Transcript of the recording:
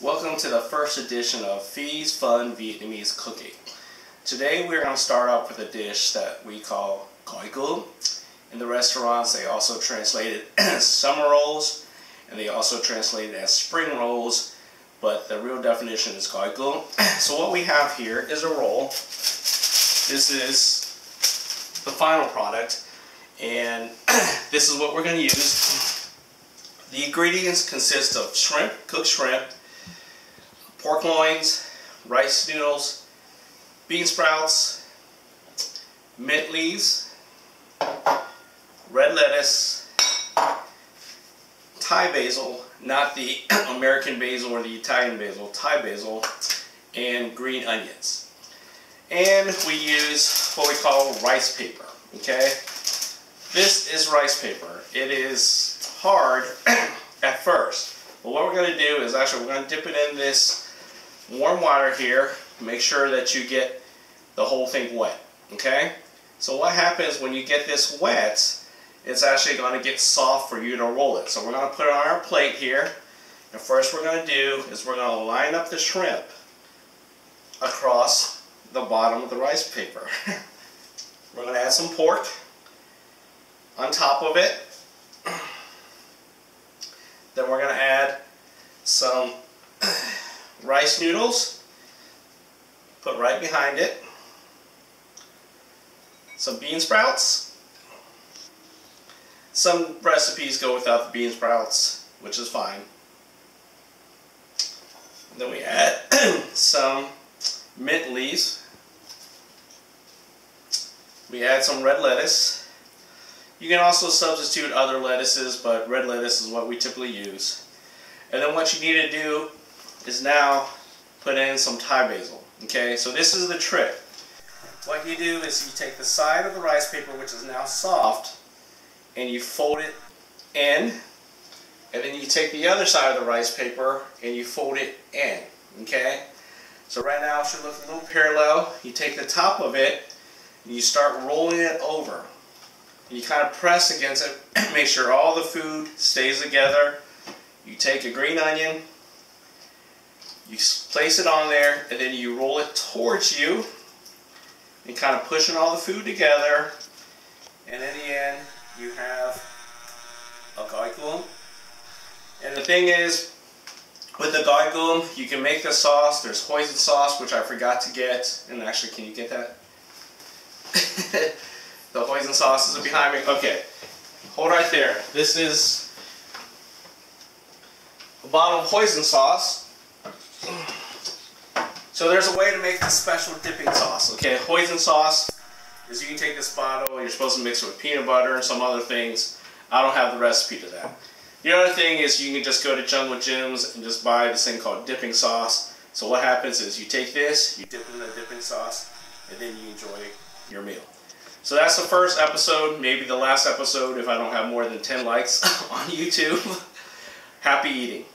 Welcome to the first edition of Phun Vietnamese cooking. Today we're going to start out with a dish that we call Cuốn. In the restaurants they also translate it as summer rolls, and they also translate it as spring rolls, but the real definition is Cuốn. So what we have here is a roll. This is the final product, and this is what we're going to use. The ingredients consist of shrimp, cooked shrimp, pork loins, rice noodles, bean sprouts, mint leaves, red lettuce, Thai basil, not the American basil or the Italian basil, Thai basil, and green onions. And we use what we call rice paper, okay? This is rice paper. It is hard at first, but what we're going to do is we're going to dip it in this warm water here. Make sure that you get the whole thing wet, okay? So what happens when you get this wet, it's actually going to get soft for you to roll it. So we're going to put it on our plate here, and first we're going to do is we're going to line up the shrimp across the bottom of the rice paper. We're going to add some pork on top of it. Then we're going to add some rice noodles, put right behind it, some bean sprouts. Some recipes go without the bean sprouts, which is fine. Then we add some mint leaves. We add some red lettuce. You can also substitute other lettuces, but red lettuce is what we typically use. And then what you need to do is now put in some Thai basil. Okay, so this is the trick. What you do is you take the side of the rice paper, which is now soft, and you fold it in, and then you take the other side of the rice paper and you fold it in. Okay, so right now it should look a little parallel. You take the top of it and you start rolling it over. And you kind of press against it, make sure all the food stays together. You take a green onion, you place it on there, and then you roll it towards you and kind of pushing all the food together, and in the end you have a Cuốn. And the thing is, with the Cuốn, you can make the sauce. There's hoisin sauce, which I forgot to get, and actually, can you get that? The hoisin sauce is behind me. Okay, hold right there. This is a bottle of hoisin sauce. So there's a way to make this special dipping sauce. Okay, hoisin sauce is you can take this bottle, you're supposed to mix it with peanut butter and some other things. I don't have the recipe to that. The other thing is you can just go to Jungle Gyms and just buy this thing called dipping sauce. So what happens is you take this, you dip it in the dipping sauce, and then you enjoy your meal. So that's the first episode, maybe the last episode if I don't have more than 10 likes on YouTube. Happy eating.